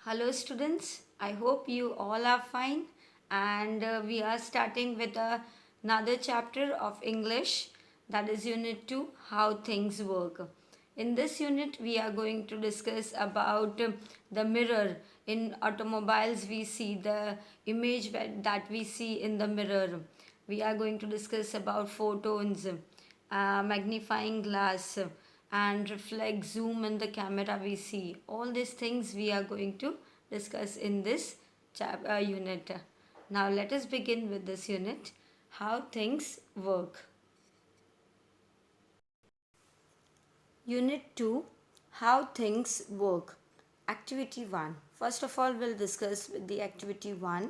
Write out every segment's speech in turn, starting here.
Hello, students. I hope you all are fine. And we are starting with another chapter of English, that is Unit 2, How Things Work. In this unit, we are going to discuss about the mirror. In automobiles, we see the image that we see in the mirror. We are going to discuss about photons, magnifying glass, and reflect, zoom in the camera we see. All these things we are going to discuss in this unit. Now let us begin with this unit, how things work. Unit 2, how things work. Activity 1. First of all, we'll discuss with the activity 1,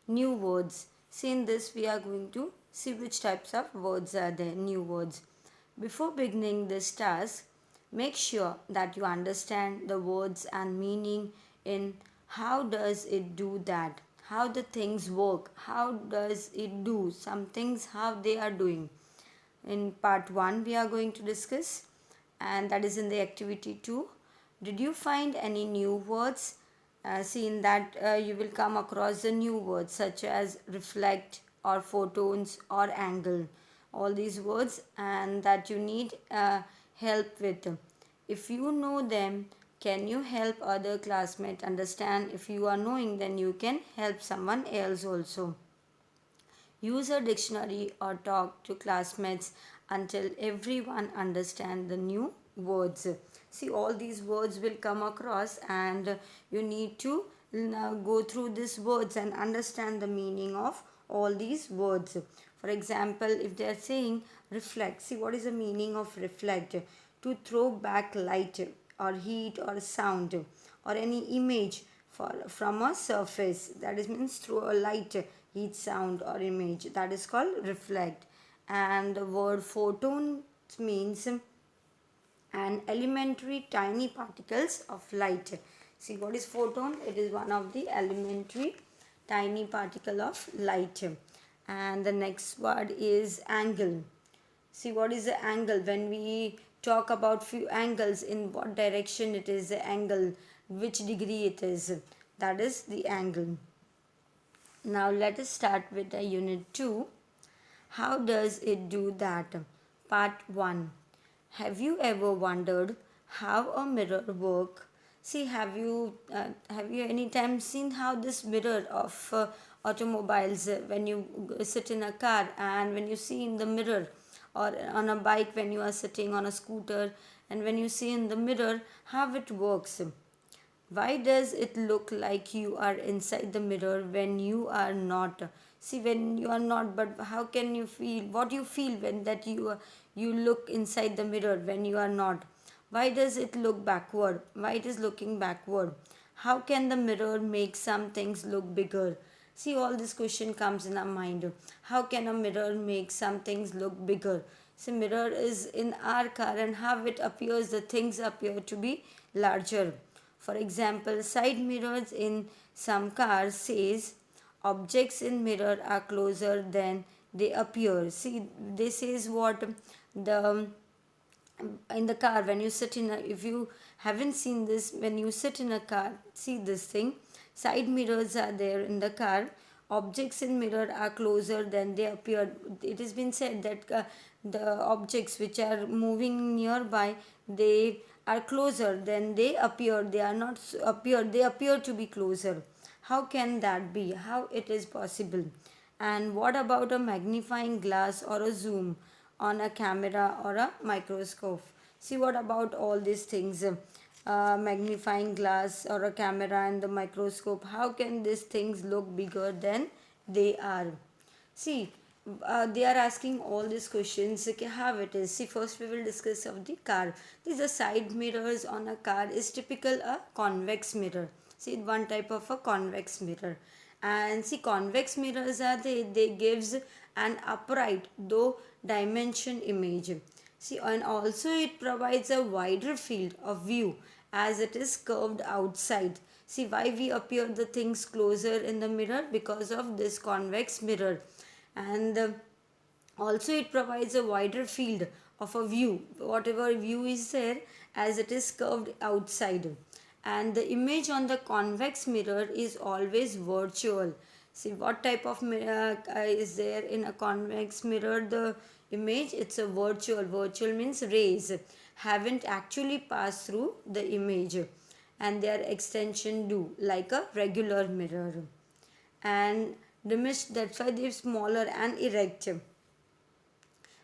new words. See, in this we are going to see which types of words are there, new words. Before beginning this task, make sure that you understand the words and meaning in how does it do that, how the things work, how does it do some things, how they are doing. In part 1 we are going to discuss, and that is in the activity 2. Did you find any new words? See, in that you will come across the new words such as reflect or photons or angle, all these words, and that you need help with. If you know them, can you help other classmates understand? If you are knowing, then you can help someone else also. Use a dictionary or talk to classmates until everyone understands the new words. See, all these words will come across, and you need to go through these words and understand the meaning of all these words. For example, if they are saying reflect, see what is the meaning of reflect? To throw back light or heat or sound or any image from a surface, that is means through a light, heat, sound or image, that is called reflect. And the word photon means an elementary tiny particles of light. See, what is photon? It is one of the elementary tiny particle of light. And the next word is angle. See, what is the angle? When we talk about few angles, in what direction it is the angle, which degree it is, that is the angle. Now let us start with the unit 2. How does it do that? Part 1. Have you ever wondered how a mirror works? See, have you any time seen how this mirror of automobiles, when you sit in a car and when you see in the mirror, or on a bike when you are sitting on a scooter, and when you see in the mirror how it works? Why does it look like you are inside the mirror when you are not? See, when you are not, but how can you feel? What you feel when that you look inside the mirror when you are not? Why does it look backward? Why it is looking backward? How can the mirror make some things look bigger? See, all this question comes in our mind. How can a mirror make some things look bigger? See, mirror is in our car, and how it appears, the things appear to be larger. For example, side mirrors in some cars says objects in mirror are closer than they appear. See, this says what? The in the car, when you sit in a, if you haven't seen this, when you sit in a car, see this thing, side mirrors are there in the car, objects in mirror are closer than they appear. It has been said that the objects which are moving nearby, they are closer than they appear. They are not appear, they appear to be closer. How can that be? How it is possible? And what about a magnifying glass or a zoom on a camera or a microscope? See, what about all these things? Magnifying glass or a camera and the microscope, how can these things look bigger than they are? See, they are asking all these questions. Okay, how it is? See, first we will discuss of the car. These are side mirrors on a car is typical a convex mirror. See, one type of a convex mirror. And see, convex mirrors are they gives an upright though dimension image. See, and also it provides a wider field of view as it is curved outside. See, why we appear the things closer in the mirror? Because of this convex mirror. And also it provides a wider field of a view, whatever view is there, as it is curved outside. and the image on the convex mirror is always virtual. See what type of mirror is there in a convex mirror? The image, it's a virtual. Virtual means rays haven't actually passed through the image, and their extension do, like a regular mirror. And diminished, that's why they're smaller and erect.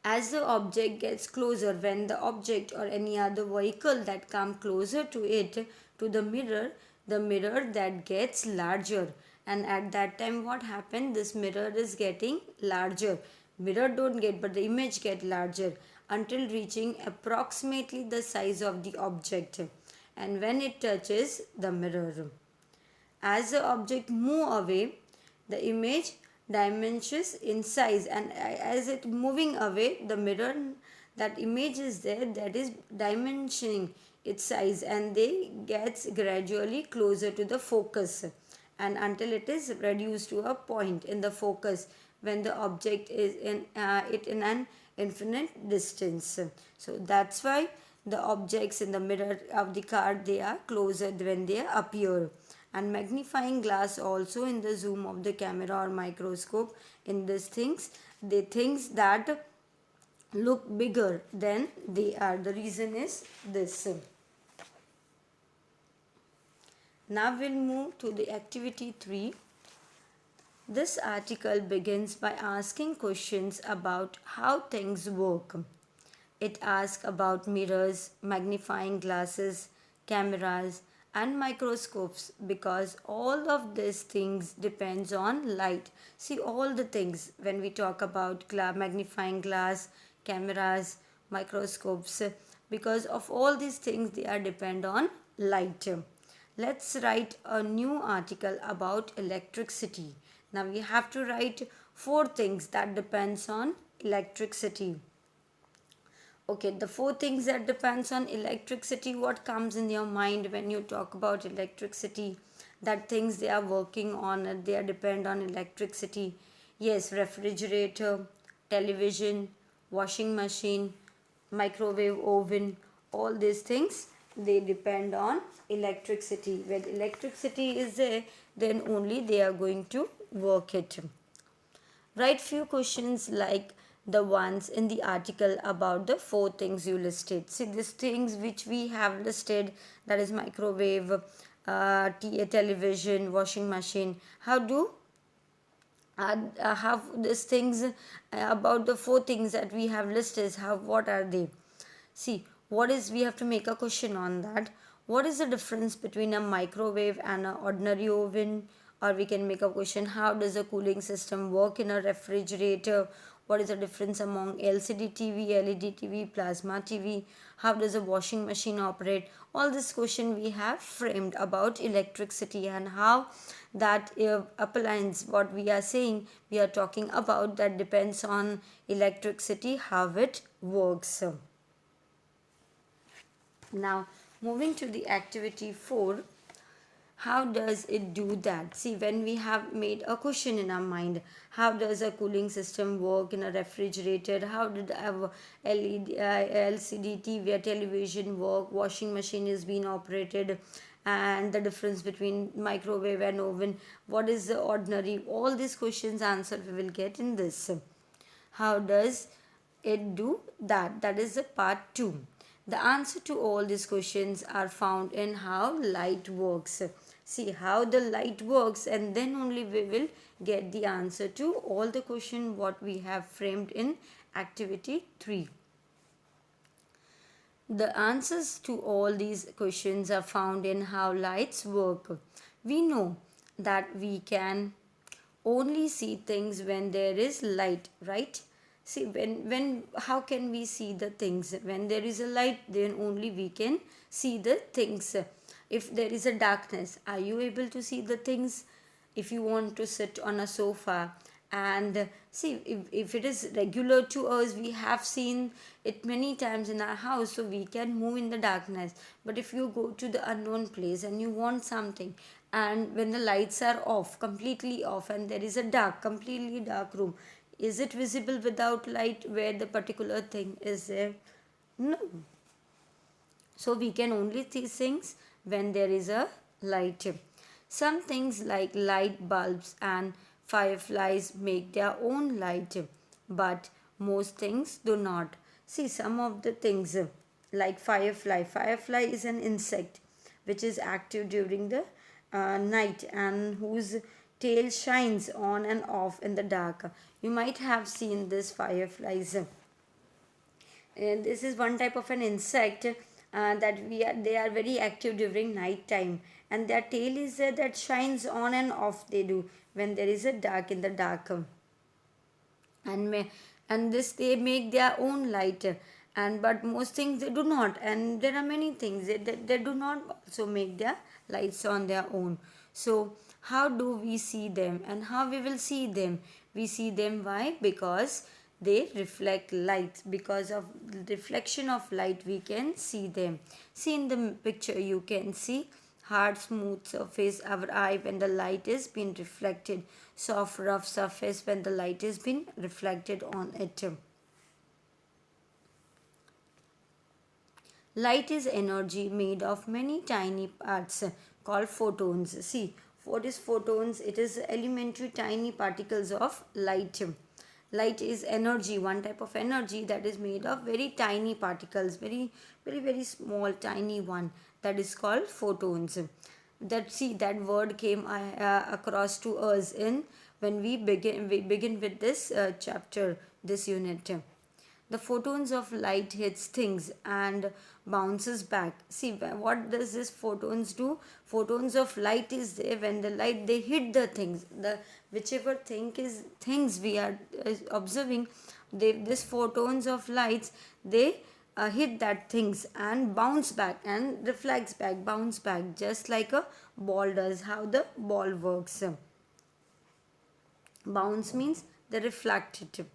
As the object gets closer, when the object or any other vehicle that come closer to it, to the mirror that gets larger, and at that time what happened, this mirror is getting larger. Mirror don't get, but the image get larger until reaching approximately the size of the object, and when it touches the mirror, as the object move away, the image diminishes in size, and as it moving away, the mirror, that image is there, that is diminishing its size, and they gets gradually closer to the focus, and until it is reduced to a point in the focus when the object is in an infinite distance. So that's why the objects in the mirror of the car, they are closer when they appear. And magnifying glass also in the zoom of the camera or microscope, in these things, they things that look bigger than they are. The reason is this. Now we'll move to the activity 3. This article begins by asking questions about how things work. It asks about mirrors, magnifying glasses, cameras, and microscopes, because all of these things depends on light. See, all the things when we talk about magnifying glass, cameras, microscopes, because of all these things, they are depend on light. Let's write a new article about electricity. Now we have to write 4 things that depends on electricity. Okay, the 4 things that depends on electricity, what comes in your mind when you talk about electricity? That things they are working on, they are depend on electricity. Yes, refrigerator, television, washing machine, microwave oven, all these things, they depend on electricity. When electricity is there, then only they are going to work it. Write few questions like the ones in the article about the 4 things you listed. See, these things which we have listed, that is microwave, television, washing machine. How do have these things about the 4 things that we have listed? How, what are they? See, what is, we have to make a question on that. What is the difference between a microwave and an ordinary oven? Or we can make a question, how does the cooling system work in a refrigerator? What is the difference among LCD TV, LED TV, plasma TV? How does a washing machine operate? All this question we have framed about electricity, and how that appliance, what we are saying, we are talking about, that depends on electricity, how it works. Now moving to the activity 4, how does it do that? See, when we have made a question in our mind, how does a cooling system work in a refrigerator? How did a LED, LCD TV, a television work? Washing machine is being operated, and the difference between microwave and oven. What is the ordinary? All these questions answer we will get in this. How does it do that? That is the part 2. The answer to all these questions are found in how light works. See how the light works, and then only we will get the answer to all the question what we have framed in activity 3. The answers to all these questions are found in how lights work. We know that we can only see things when there is light, right? See, when how can we see the things? When there is a light, then only we can see the things. If there is a darkness, are you able to see the things? If you want to sit on a sofa, and see, if it is regular to us, we have seen it many times in our house, so we can move in the darkness. But if you go to the unknown place and you want something, and when the lights are off, completely off, and there is a dark, completely dark room, is it visible without light where the particular thing is there? No. So we can only see things when there is a light. Some things like light bulbs and fireflies make their own light, but most things do not. See, some of the things like firefly. Firefly is an insect which is active during the night and whose tail shines on and off in the dark. You might have seen this fireflies. And this is one type of an insect they are very active during night time, and their tail is that shines on and off they do when there is a dark in the dark. And this they make their own light, and but most things they do not, and there are many things they do not also make their lights on their own. So how do we see them and how we will see them? We see them, why? Because they reflect light. Because of reflection of light we can see them. See, in the picture you can see hard smooth surface our eye when the light is being reflected, soft rough surface when the light is being reflected on it. Light is energy made of many tiny parts called photons. See, what is photons? It is elementary tiny particles of light. Light is energy, one type of energy that is made of very tiny particles, very small tiny one, that is called photons. That word came across to us in when we begin with this chapter, this unit. The photons of light hits things and bounces back. See, what does this photons do? Photons of light is there when the light they hit the things, the whichever things we are observing, this photons of lights, they hit that things and bounce back and reflects back, bounce back, just like a ball does. How the ball works? Bounce means the reflected.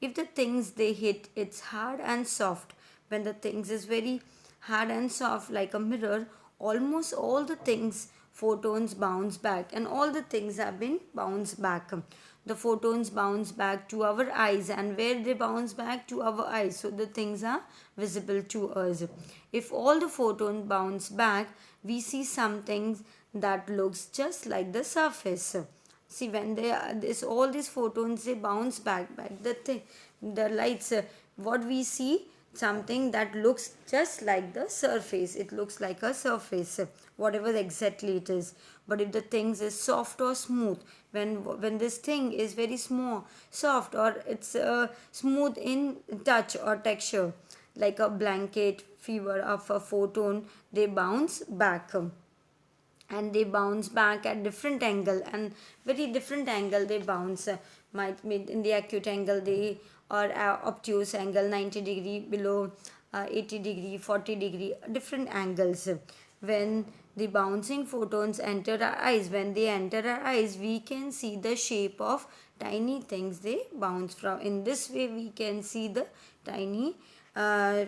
If the things they hit, it's hard and soft. When the things is very hard and soft like a mirror, almost all the things photons bounce back, and all the things have been bounced back. The photons bounce back to our eyes, and where they bounce back to our eyes, so the things are visible to us. If all the photons bounce back, we see something that looks just like the surface. See, when they are this all these photons they bounce back the lights, what we see, something that looks just like the surface. It looks like a surface, whatever exactly it is. But if the things is soft or smooth, when this thing is very small, soft, or it's smooth in touch or texture, like a blanket fever of a photon, they bounce back, and they bounce back at different angle, and very different angle they bounce. Might be in the acute angle, they or obtuse angle, 90 degree below, 80 degree, 40 degree, different angles. When the bouncing photons enter our eyes, when they enter our eyes, we can see the shape of tiny things they bounce from. In this way we can see the tiny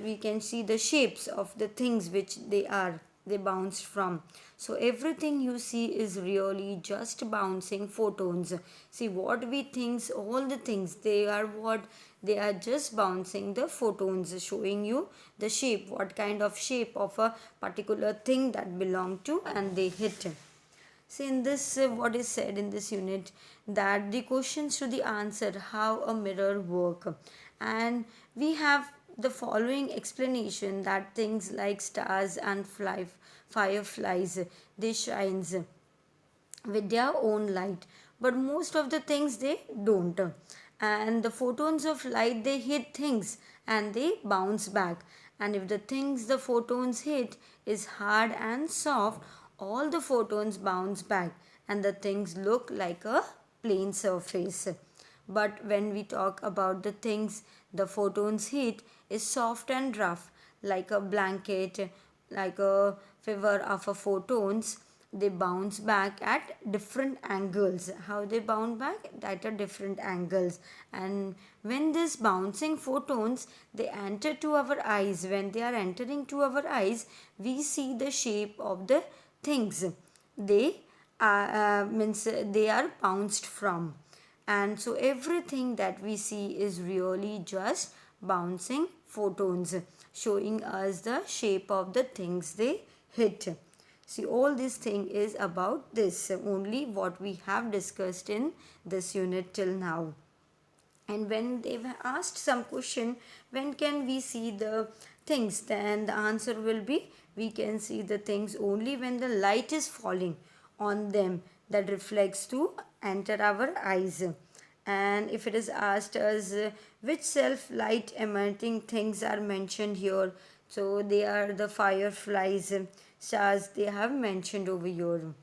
we can see the shapes of the things which they bounced from. So everything you see is really just bouncing photons. See, what we think, all the things, they are what? They are just bouncing the photons, showing you the shape, what kind of shape of a particular thing that belong to, and they hit. See, in this, what is said in this unit, that the questions to the answer how a mirror work, and we have the following explanation, that things like stars and fireflies, they shines with their own light, but most of the things they don't. And the photons of light they hit things and they bounce back, and if the things the photons hit is hard and soft, all the photons bounce back and the things look like a plain surface. But when we talk about the things the photons hit is soft and rough, like a blanket, like a fever of a photons, they bounce back at different angles. How they bounce back? At a different angles. And when these bouncing photons they enter to our eyes, when they are entering to our eyes, we see the shape of the things they means they are bounced from. And so everything that we see is really just bouncing photons, showing us the shape of the things they hit. See, all this thing is about this, only what we have discussed in this unit till now. And when they've asked some question, when can we see the things, then the answer will be, we can see the things only when the light is falling on them, that reflects to enter our eyes. And if it is asked us which self light emitting things are mentioned here, so they are the fireflies, stars they have mentioned over here.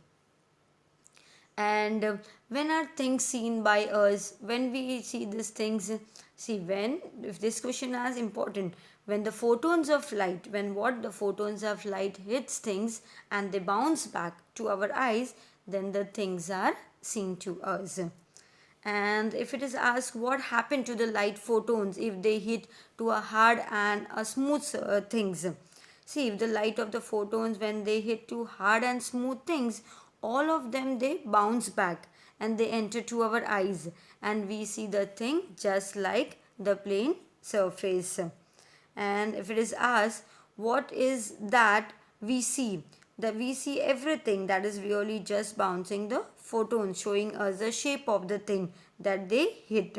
And when are things seen by us, when we see these things, see, when, if this question is important, when the photons of light, when what the photons of light hits things and they bounce back to our eyes, then the things are seen to us. And if it is asked what happened to the light photons if they hit to a hard and a smooth things, see, if the light of the photons, when they hit to hard and smooth things, all of them they bounce back and they enter to our eyes, and we see the thing just like the plain surface. And if it is asked what is that we see, that we see everything that is really just bouncing the photons, showing us the shape of the thing that they hit.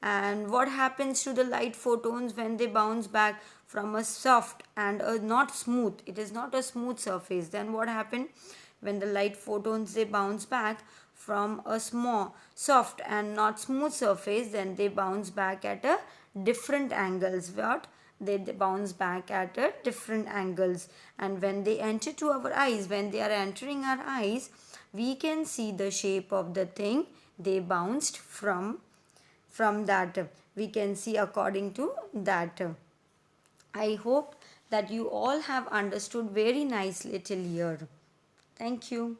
And what happens to the light photons when they bounce back from a soft and a not smooth, it is not a smooth surface, then what happened when the light photons they bounce back from a small soft and not smooth surface, then they bounce back at a different angles. What they bounce back at a different angles, and when they enter to our eyes, when they are entering our eyes, we can see the shape of the thing they bounced from that, we can see according to that. I hope that you all have understood very nicely till here. Thank you.